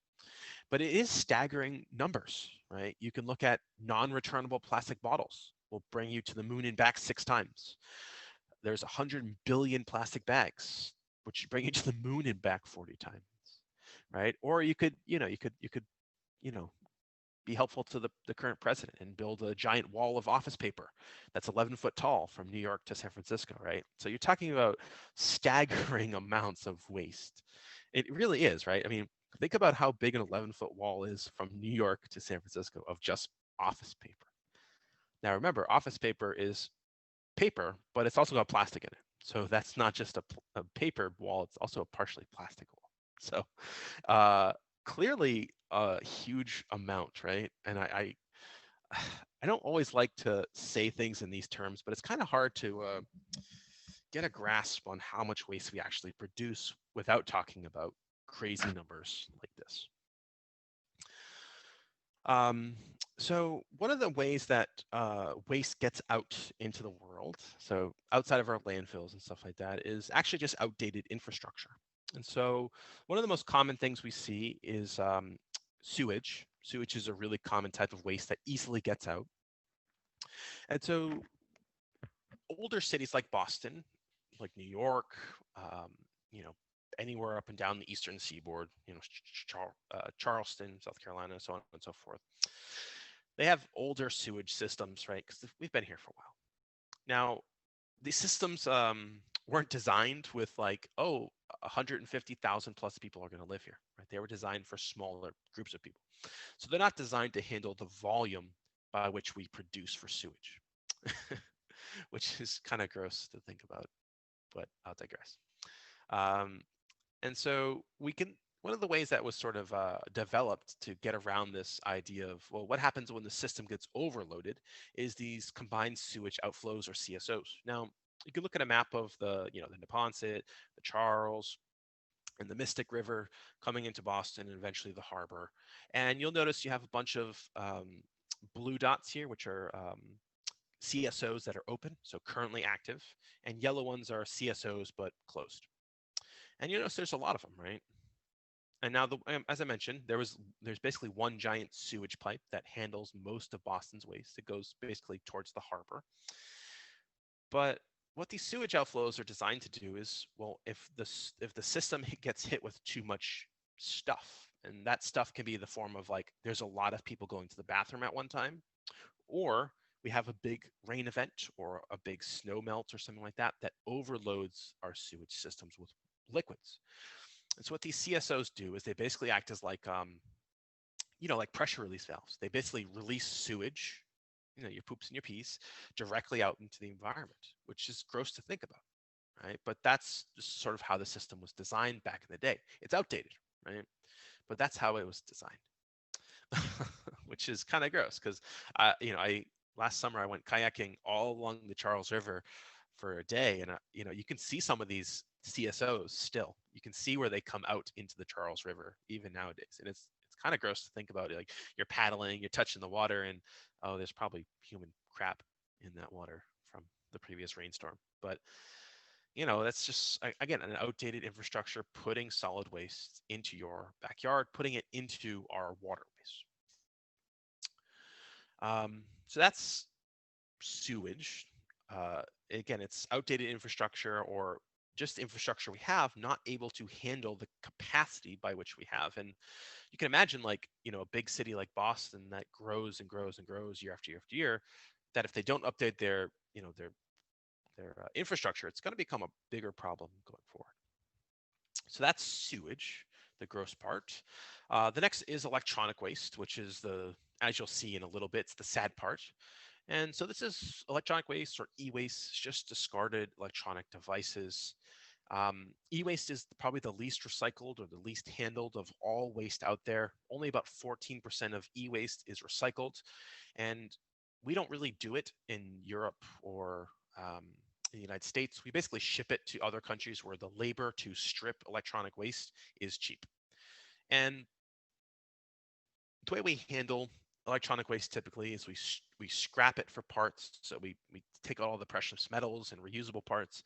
But it is staggering numbers, right? You can look at non-returnable plastic bottles will bring you to the moon and back 6 times. There's 100 billion plastic bags, which should bring you to the moon and back 40 times, right? Or you could be helpful to the current president and build a giant wall of office paper that's 11 foot tall from New York to San Francisco, right? So you're talking about staggering amounts of waste. It really is, right? I mean, think about how big an 11-foot wall is from New York to San Francisco of just office paper. Now remember, office paper is paper, but it's also got plastic in it. So that's not just a paper wall, it's also a partially plastic wall. So clearly a huge amount, right? And I don't always like to say things in these terms, but it's kind of hard to get a grasp on how much waste we actually produce without talking about crazy numbers like this. So one of the ways that waste gets out into the world, so outside of our landfills and stuff like that, is actually just outdated infrastructure. And so one of the most common things we see is sewage. Sewage is a really common type of waste that easily gets out. And so older cities like Boston, like New York, anywhere up and down the eastern seaboard, Charleston, South Carolina, so on and so forth. They have older sewage systems, right? Because we've been here for a while. Now, these systems weren't designed with like, 150,000 plus people are going to live here, right? They were designed for smaller groups of people. So they're not designed to handle the volume by which we produce for sewage, which is kind of gross to think about, but I'll digress. And so one of the ways that was sort of developed to get around this idea of, well, what happens when the system gets overloaded is these combined sewage outflows or CSOs. Now, you can look at a map of the Neponset, the Charles, and the Mystic River coming into Boston and eventually the harbor. And you'll notice you have a bunch of blue dots here, which are CSOs that are open, so currently active, and yellow ones are CSOs but closed. And you notice there's a lot of them, right? And now, as I mentioned, there's basically one giant sewage pipe that handles most of Boston's waste. It goes basically towards the harbor. But what these sewage outflows are designed to do is, well, if the system gets hit with too much stuff, and that stuff can be the form of like there's a lot of people going to the bathroom at one time, or we have a big rain event or a big snow melt or something like that that overloads our sewage systems with liquids. And so what these CSOs do is they basically act as like like pressure release valves. They basically release sewage, your poops and your pees, directly out into the environment, which is gross to think about, right? But that's just sort of how the system was designed back in the day. It's outdated, right? But that's how it was designed, which is kind of gross because, I last summer I went kayaking all along the Charles River for a day, and you can see some of these CSOs still. You can see where they come out into the Charles River even nowadays, and it's kind of gross to think about it. Like you're paddling, you're touching the water, and oh, there's probably human crap in that water from the previous rainstorm. But that's just again an outdated infrastructure putting solid waste into your backyard, putting it into our waterways. So that's sewage. Again, it's outdated infrastructure or just infrastructure we have not able to handle the capacity by which we have. And you can imagine like, a big city like Boston that grows and grows and grows year after year after year, that if they don't update their infrastructure, it's going to become a bigger problem going forward. So that's sewage, the gross part. The next is electronic waste, which is as you'll see in a little bit, it's the sad part. And so this is electronic waste or e-waste, just discarded electronic devices. E-waste is probably the least recycled or the least handled of all waste out there. Only about 14% of e-waste is recycled. And we don't really do it in Europe or in the United States. We basically ship it to other countries where the labor to strip electronic waste is cheap. And the way we handle electronic waste typically is we scrap it for parts. So we take out all the precious metals and reusable parts,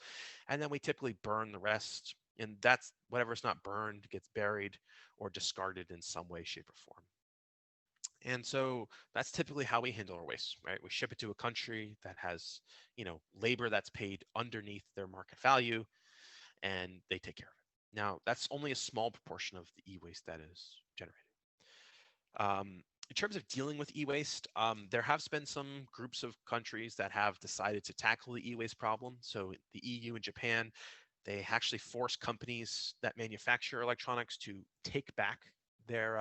and then we typically burn the rest. And that's whatever's not burned gets buried or discarded in some way, shape, or form. And so that's typically how we handle our waste, right? We ship it to a country that has, labor that's paid underneath their market value, and they take care of it. Now, that's only a small proportion of the e-waste that is generated. In terms of dealing with e-waste, there have been some groups of countries that have decided to tackle the e-waste problem. So the EU and Japan, they actually force companies that manufacture electronics to take back their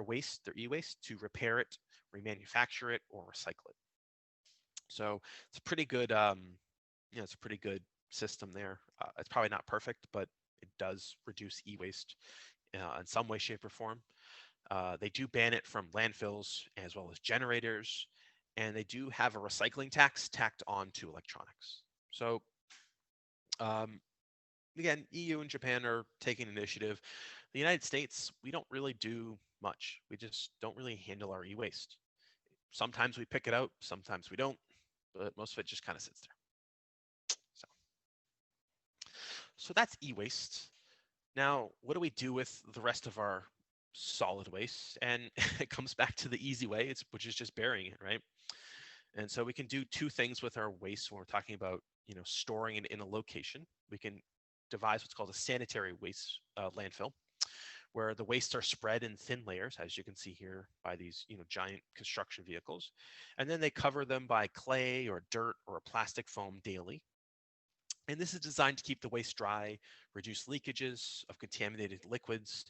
waste, their e-waste, to repair it, remanufacture it, or recycle it. So it's a pretty good, it's a pretty good system there. It's probably not perfect, but it does reduce e-waste in some way, shape, or form. They do ban it from landfills as well as generators, and they do have a recycling tax tacked on to electronics. So again, EU and Japan are taking initiative. The United States, we don't really do much. We just don't really handle our e-waste. Sometimes we pick it out, sometimes we don't, but most of it just kind of sits there. So that's e-waste. Now, what do we do with the rest of our solid waste? And it comes back to the easy way, which is just burying it, right? And so we can do two things with our waste when we're talking about, storing it in a location. We can devise what's called a sanitary waste landfill, where the wastes are spread in thin layers, as you can see here by these, giant construction vehicles. And then they cover them by clay or dirt or a plastic foam daily. And this is designed to keep the waste dry, reduce leakages of contaminated liquids,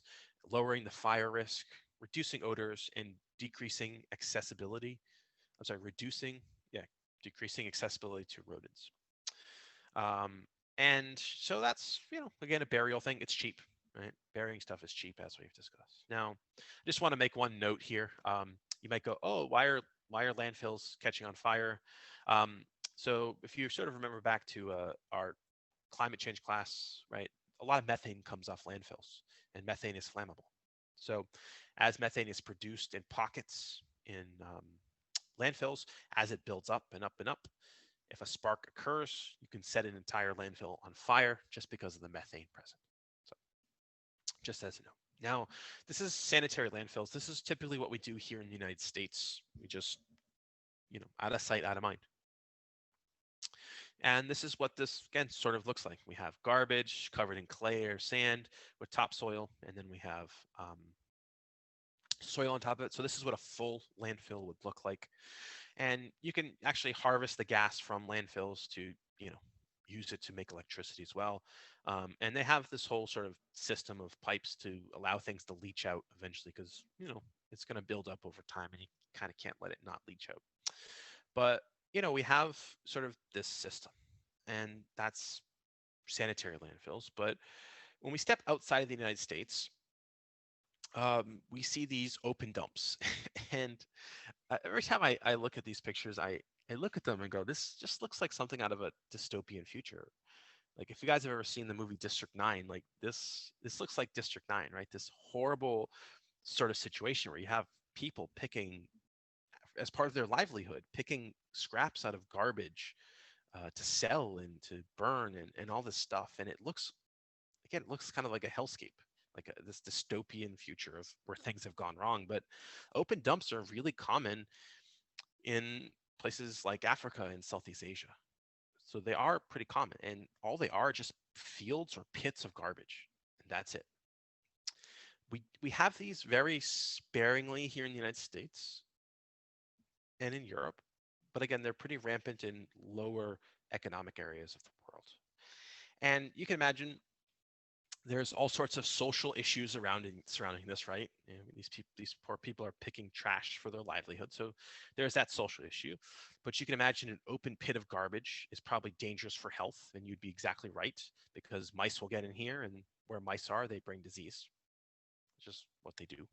lowering the fire risk, reducing odors, and decreasing accessibility. Decreasing accessibility to rodents. And so that's, again, a burial thing. It's cheap, right? Burying stuff is cheap, as we've discussed. Now, I just want to make one note here. You might go, oh, why are landfills catching on fire? So if you sort of remember back to our climate change class, right? A lot of methane comes off landfills, and methane is flammable. So as methane is produced in pockets in landfills as it builds up and up and up. If a spark occurs, you can set an entire landfill on fire just because of the methane present. So just as you know. Now, this is sanitary landfills. This is typically what we do here in the United States. We just, out of sight, out of mind. And this is what this, again, sort of looks like. We have garbage covered in clay or sand with topsoil, and then we have soil on top of it. So this is what a full landfill would look like. And you can actually harvest the gas from landfills to, use it to make electricity as well. And they have this whole sort of system of pipes to allow things to leach out eventually because, it's going to build up over time and you kind of can't let it not leach out. But, we have sort of this system, and that's sanitary landfills. But when we step outside of the United States, we see these open dumps. And every time I look at these pictures, I look at them and go, this just looks like something out of a dystopian future. Like if you guys have ever seen the movie District 9, like this looks like District 9, right? This horrible sort of situation where you have people picking, as part of their livelihood, picking scraps out of garbage to sell and to burn and all this stuff. And it looks kind of like a hellscape, like this dystopian future of where things have gone wrong. But open dumps are really common in places like Africa and Southeast Asia. So they are pretty common, and all they are just fields or pits of garbage, and that's it. We have these very sparingly here in the United States and in Europe, but again, they're pretty rampant in lower economic areas of the world. And you can imagine there's all sorts of social issues surrounding this, right? These poor people are picking trash for their livelihood, so there's that social issue. But you can imagine an open pit of garbage is probably dangerous for health, and you'd be exactly right because mice will get in here, and where mice are, they bring disease. It's just what they do,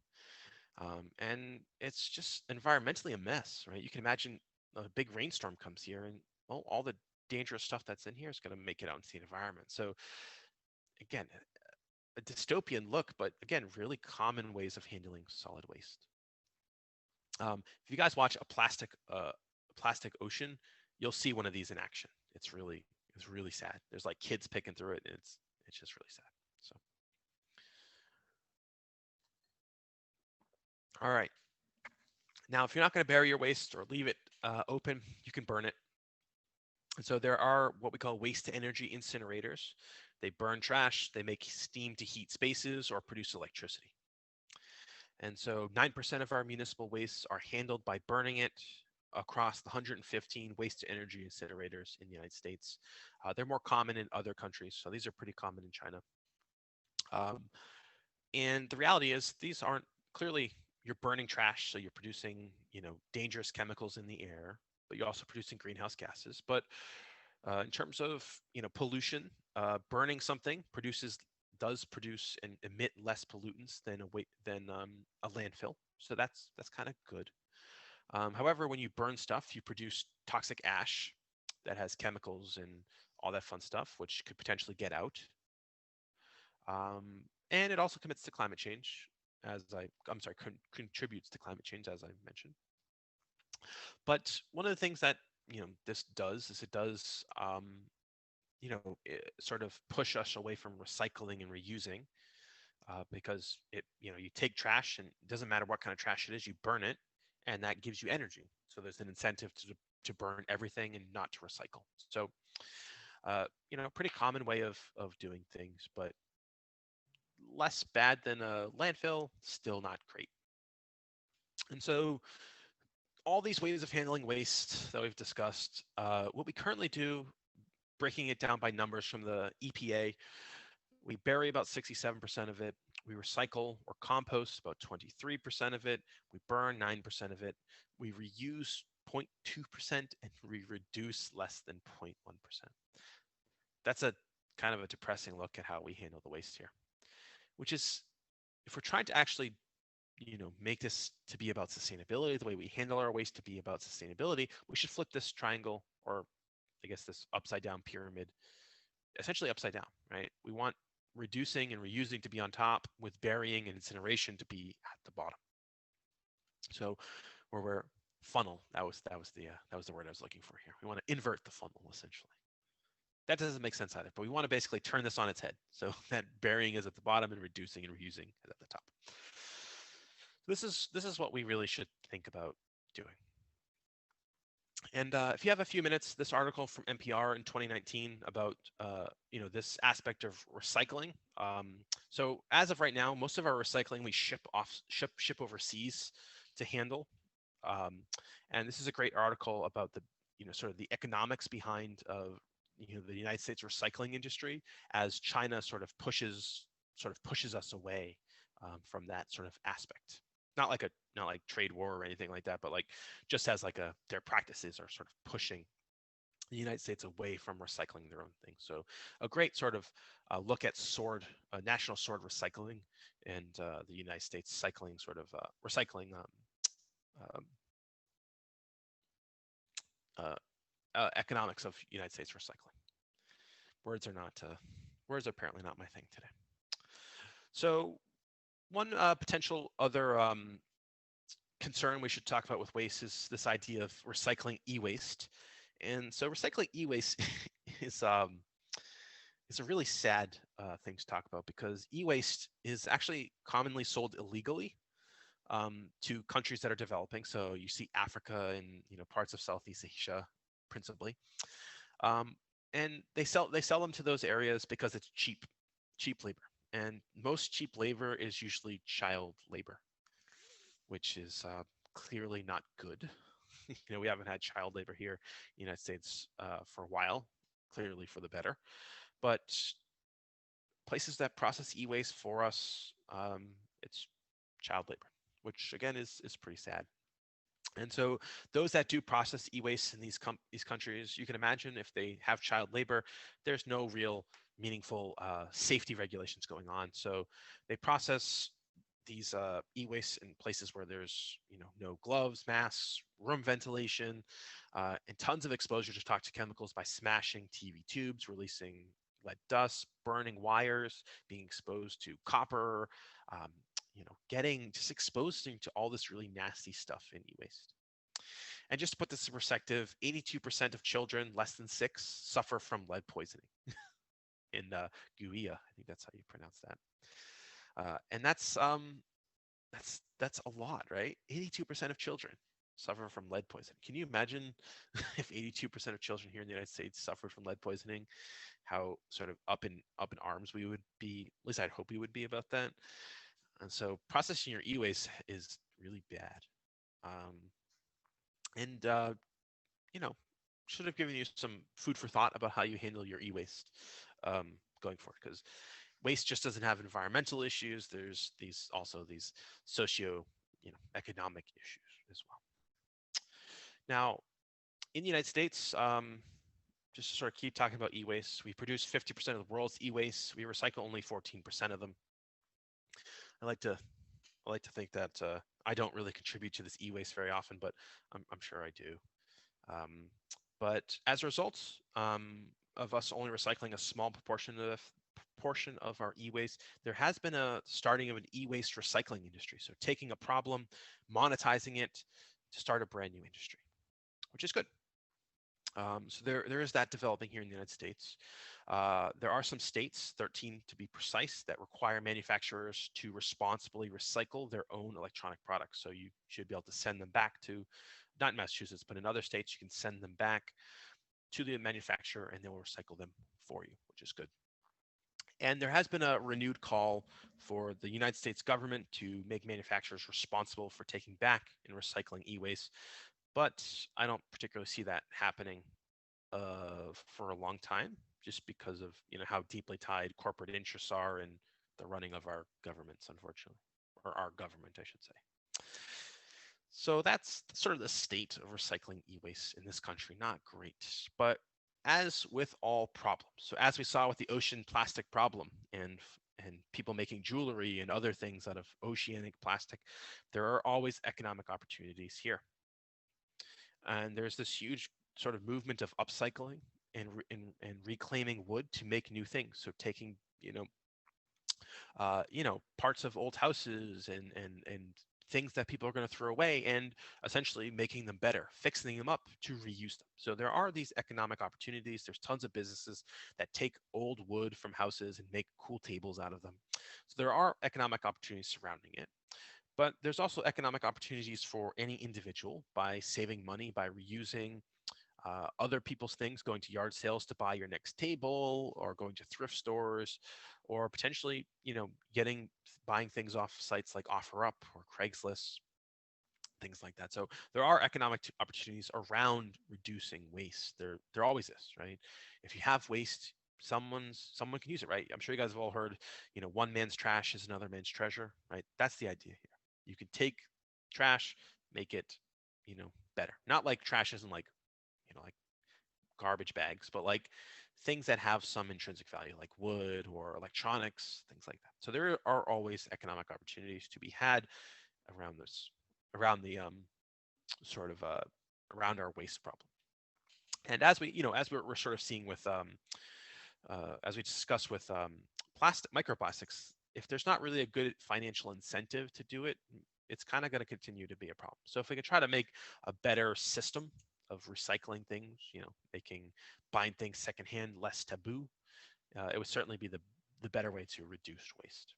and it's just environmentally a mess, right? You can imagine a big rainstorm comes here, and all the dangerous stuff that's in here is going to make it out into the environment. So again, a dystopian look, but again, really common ways of handling solid waste. If you guys watch a plastic ocean, you'll see one of these in action. It's really sad. There's like kids picking through it, and it's just really sad. So, all right. Now, if you're not going to bury your waste or leave it open, you can burn it. And so there are what we call waste to energy incinerators. They burn trash, they make steam to heat spaces or produce electricity. And so 9% of our municipal wastes are handled by burning it across the 115 waste to energy incinerators in the United States. They're more common in other countries, so these are pretty common in China. And the reality is these aren't clearly, you're burning trash, so you're producing, dangerous chemicals in the air, but you're also producing greenhouse gases. But in terms of, pollution, burning something does produce and emit less pollutants than a landfill. So that's kind of good. However, when you burn stuff, you produce toxic ash that has chemicals and all that fun stuff, which could potentially get out. And it also commits to climate change, contributes to climate change, as I mentioned. But one of the things that this does is it does sort of push us away from recycling and reusing, because you take trash, and it doesn't matter what kind of trash it is, you burn it, and that gives you energy. So there's an incentive to burn everything and not to recycle. So pretty common way of doing things, but less bad than a landfill, still not great. And so all these ways of handling waste that we've discussed, what we currently do, breaking it down by numbers from the EPA, we bury about 67% of it. We recycle or compost about 23% of it. We burn 9% of it. We reuse 0.2%, and we reduce less than 0.1%. That's a kind of a depressing look at how we handle the waste here, which is, if we're trying to actually make this to be about sustainability, the way we handle our waste to be about sustainability, we should flip this triangle, or I guess this upside down pyramid, essentially upside down, right? We want reducing and reusing to be on top, with burying and incineration to be at the bottom. So where we're funnel. That was the word I was looking for here. We want to invert the funnel essentially. That doesn't make sense either, but we want to basically turn this on its head. So that burying is at the bottom and reducing and reusing is at the top. This is what we really should think about doing. And if you have a few minutes, this article from NPR in 2019 about this aspect of recycling. So as of right now, most of our recycling we ship overseas to handle. And this is a great article about the sort of the economics behind the United States recycling industry as China sort of pushes us away from that sort of aspect. Not like trade war or anything like that, but like just as like their practices are sort of pushing the United States away from recycling their own thing. So a great sort of look at national sword recycling and the United States cycling sort of recycling economics of United States recycling. Words are apparently not my thing today. So one potential other concern we should talk about with waste is this idea of recycling e-waste. And so recycling e-waste is a really sad thing to talk about because e-waste is actually commonly sold illegally to countries that are developing. So you see Africa and parts of Southeast Asia principally, and they sell them to those areas because it's cheap labor, and most cheap labor is usually child labor, which is clearly not good. We haven't had child labor here in the United States for a while, clearly for the better. But places that process e-waste for us, it's child labor, which again is pretty sad. And so those that do process e-waste in these countries, you can imagine if they have child labor, there's no real meaningful safety regulations going on. So they process these e-waste in places where there's no gloves, masks, room ventilation, and tons of exposure to toxic chemicals by smashing TV tubes, releasing lead dust, burning wires, being exposed to copper, getting just exposed to all this really nasty stuff in e-waste. And just to put this in perspective, 82% of children less than 6 suffer from lead poisoning in Guia. I think that's how you pronounce that. And that's a lot, right? 82% of children suffer from lead poisoning. Can you imagine if 82% of children here in the United States suffered from lead poisoning? How sort of up in arms we would be. At least I'd hope we would be about that. And so processing your e-waste is really bad. And should have given you some food for thought about how you handle your e-waste going forward, because waste just doesn't have environmental issues. There's these socio economic issues as well. Now, in the United States, just to sort of keep talking about e-waste, we produce 50% of the world's e-waste. We recycle only 14% of them. I like to think that I don't really contribute to this e-waste very often, but I'm sure I do. But as a result of us only recycling a small proportion of our e-waste, there has been a starting of an e-waste recycling industry. So taking a problem, monetizing it to start a brand new industry, which is good. So there is that developing here in the United States. There are some states, 13 to be precise, that require manufacturers to responsibly recycle their own electronic products. So you should be able to send them back to, not in Massachusetts, but in other states, you can send them back to the manufacturer and they will recycle them for you, which is good. And there has been a renewed call for the United States government to make manufacturers responsible for taking back and recycling e-waste. But I don't particularly see that happening for a long time, just because of how deeply tied corporate interests are in the running of our governments, unfortunately, or our government, I should say. So that's sort of the state of recycling e-waste in this country. Not great, but as with all problems, so as we saw with the ocean plastic problem and people making jewelry and other things out of oceanic plastic, there are always economic opportunities here. And there's this huge sort of movement of upcycling and reclaiming wood to make new things. So taking parts of old houses and things that people are going to throw away and essentially making them better, fixing them up to reuse them. So there are these economic opportunities. There's tons of businesses that take old wood from houses and make cool tables out of them. So there are economic opportunities surrounding it. But there's also economic opportunities for any individual by saving money, by reusing other people's things, going to yard sales to buy your next table, or going to thrift stores, or potentially, buying things off sites like OfferUp or Craigslist, things like that. So there are economic opportunities around reducing waste. There always is, right? If you have waste, someone can use it, right? I'm sure you guys have all heard, one man's trash is another man's treasure, right? That's the idea here. You can take trash, make it, better. Not like trash isn't like garbage bags, but like things that have some intrinsic value, like wood or electronics, things like that. So there are always economic opportunities to be had around this, around the sort of around our waste problem. And as as we're sort of seeing with as we discussed with plastic microplastics, if there's not really a good financial incentive to do it, it's kind of going to continue to be a problem. So if we can try to make a better system of recycling things, making buying things secondhand less taboo, it would certainly be the better way to reduce waste.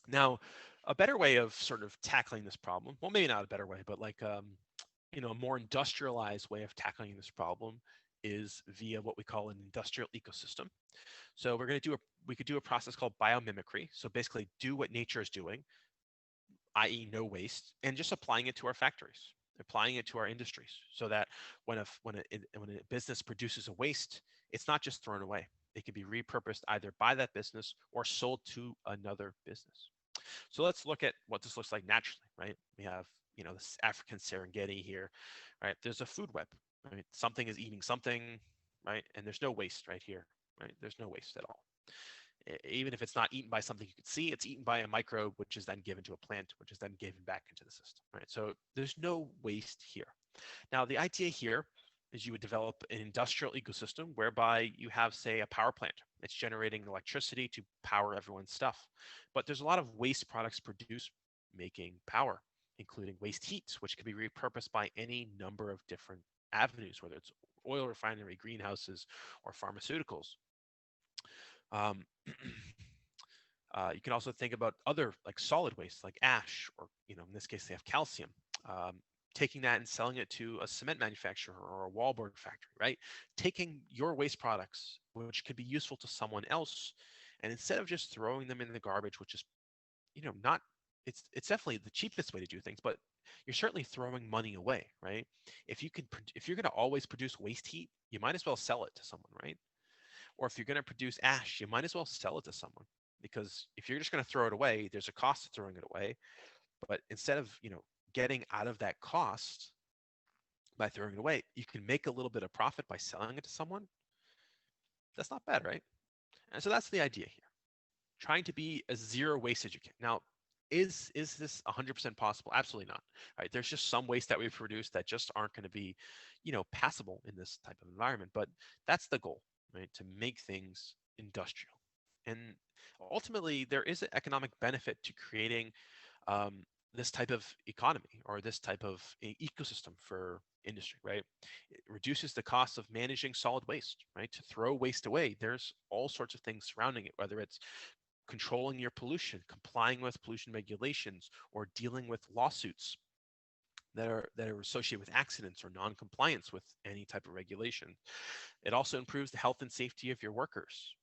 Now, a better way of sort of tackling this problem, well, maybe not a better way, but like a more industrialized way of tackling this problem is via what we call an industrial ecosystem. So we could do a process called biomimicry. So basically do what nature is doing, i.e. no waste, and just applying it to our factories, applying it to our industries, so that when a business produces a waste, it's not just thrown away. It can be repurposed either by that business or sold to another business. So let's look at what this looks like naturally, right? We have, this African Serengeti here, right? There's a food web, right? Something is eating something, right? And there's no waste right here, right? There's no waste at all. Even if it's not eaten by something you can see, it's eaten by a microbe, which is then given to a plant, which is then given back into the system, right? So there's no waste here. Now, the idea here is you would develop an industrial ecosystem whereby you have, say, a power plant. It's generating electricity to power everyone's stuff. But there's a lot of waste products produced making power, including waste heat, which can be repurposed by any number of different avenues, whether it's oil refinery, greenhouses, or pharmaceuticals. Um, you can also think about other like solid waste, like ash, or in this case, they have calcium. Um, Taking that and selling it to a cement manufacturer or a wallboard factory, right? Taking your waste products, which could be useful to someone else, and instead of just throwing them in the garbage, which is, not, it's definitely the cheapest way to do things, but you're certainly throwing money away, right? If you're going to always produce waste heat, you might as well sell it to someone, right? Or if you're going to produce ash, you might as well sell it to someone, because if you're just going to throw it away, there's a cost to throwing it away. But instead of, getting out of that cost by throwing it away, you can make a little bit of profit by selling it to someone. That's not bad, right? And so that's the idea here. Trying to be as zero waste as you can. Now, is this 100% possible? Absolutely not. Right? There's just some waste that we produce that just aren't going to be, passable in this type of environment. But that's the goal, right? To make things industrial. And ultimately, there is an economic benefit to creating this type of economy or this type of ecosystem for industry, right? It reduces the cost of managing solid waste, right? To throw waste away, there's all sorts of things surrounding it, whether it's controlling your pollution, complying with pollution regulations, or dealing with lawsuits that are associated with accidents or non-compliance with any type of regulation. It also improves the health and safety of your workers.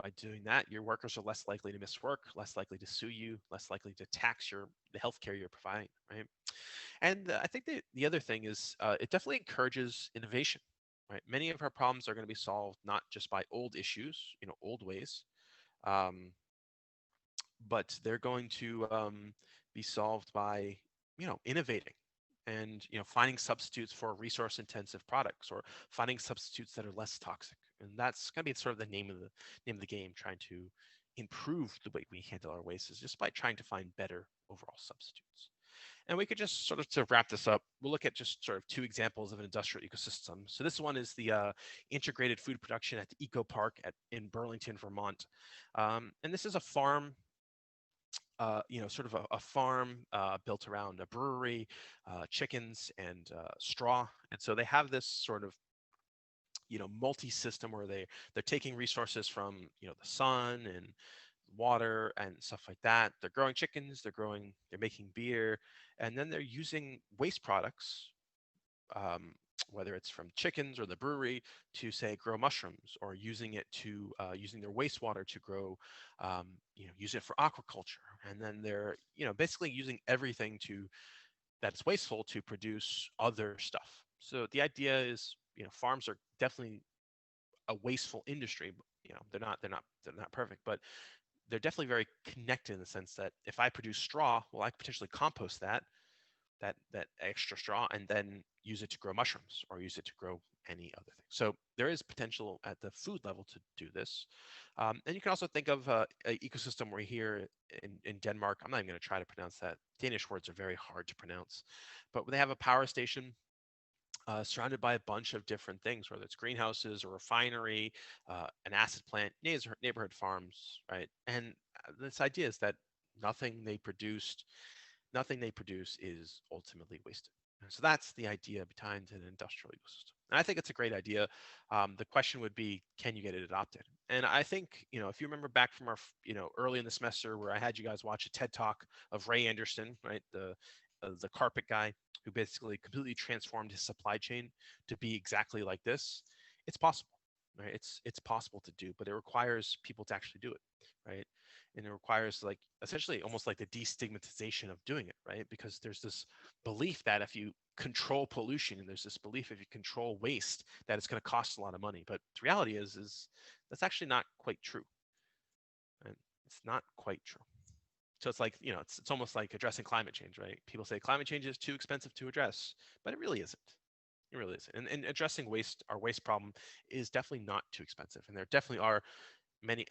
By doing that, your workers are less likely to miss work, less likely to sue you, less likely to tax the healthcare you're providing, right? And I think the other thing is it definitely encourages innovation, right? Many of our problems are going to be solved not just by old issues, old ways, um, but they're going to be solved by innovating and finding substitutes for resource intensive products, or finding substitutes that are less toxic. And that's going to be sort of the name of the game, trying to improve the way we handle our waste is just by trying to find better overall substitutes. And we could just sort of, to wrap this up, we'll look at just sort of two examples of an industrial ecosystem. So this one is the integrated food production at the Eco Park in Burlington, Vermont. And this is a farm sort of a farm built around a brewery, chickens, and straw. And so they have this sort of multi-system where they're taking resources from the sun and water and stuff like that. They're growing chickens, they're making beer, and then they're using waste products, um, whether it's from chickens or the brewery, to say grow mushrooms, or using it to using their wastewater to grow, use it for aquaculture, and then they're basically using everything to that's wasteful to produce other stuff. So the idea is, farms are definitely a wasteful industry. They're not perfect, but they're definitely very connected in the sense that if I produce straw, well, I could potentially compost that extra straw and then use it to grow mushrooms or use it to grow any other thing. So there is potential at the food level to do this. And you can also think of an ecosystem where here in Denmark, I'm not even going to try to pronounce that. Danish words are very hard to pronounce, but they have a power station surrounded by a bunch of different things, whether it's greenhouses, a refinery, an acid plant, neighborhood farms, right? And this idea is that nothing they produced, nothing they produce is ultimately wasted. And so that's the idea behind an industrial ecosystem. And I think it's a great idea. The question would be, can you get it adopted? And I think, if you remember back from our, early in the semester where I had you guys watch a TED talk of Ray Anderson, right? The carpet guy who basically completely transformed his supply chain to be exactly like this. It's possible, right? It's possible to do, but it requires people to actually do it, right? And it requires like essentially almost like the destigmatization of doing it, right? Because there's this belief that if you control pollution, and there's this belief if you control waste that it's going to cost a lot of money. But the reality is that's actually not quite true. Right? It's not quite true. So it's like, it's almost like addressing climate change, right? People say climate change is too expensive to address, but it really isn't. It really isn't. And addressing our waste problem is definitely not too expensive. And there definitely are many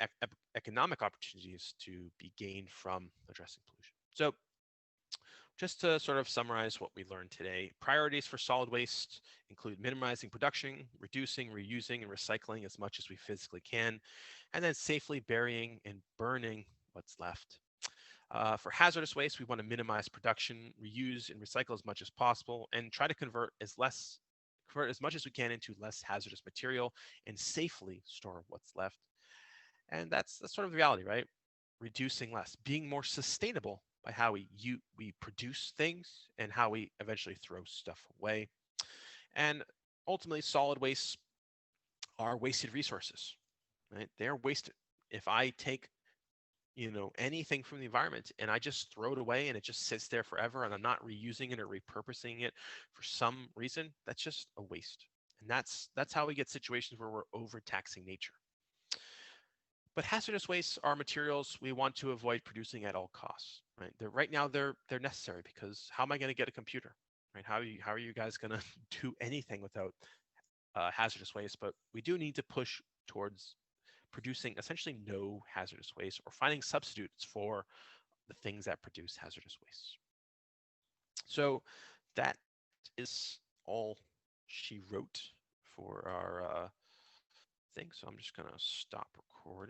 economic opportunities to be gained from addressing pollution. So just to sort of summarize what we learned today, priorities for solid waste include minimizing production, reducing, reusing, and recycling as much as we physically can, and then safely burying and burning what's left. For hazardous waste, we want to minimize production, reuse, and recycle as much as possible, and try to convert as much as we can into less hazardous material and safely store what's left. And that's sort of the reality, right? Reducing less, being more sustainable by how we produce things and how we eventually throw stuff away. And ultimately, solid wastes are wasted resources, right? They're wasted. If I take anything from the environment and I just throw it away and it just sits there forever and I'm not reusing it or repurposing it for some reason, that's just a waste. And that's how we get situations where we're overtaxing nature. But hazardous wastes are materials we want to avoid producing at all costs, right? Right now they're necessary because how am I going to get a computer, right? How are you guys going to do anything without hazardous waste? But we do need to push towards producing essentially no hazardous waste or finding substitutes for the things that produce hazardous waste. So that is all she wrote for our thing. So I'm just going to stop recording.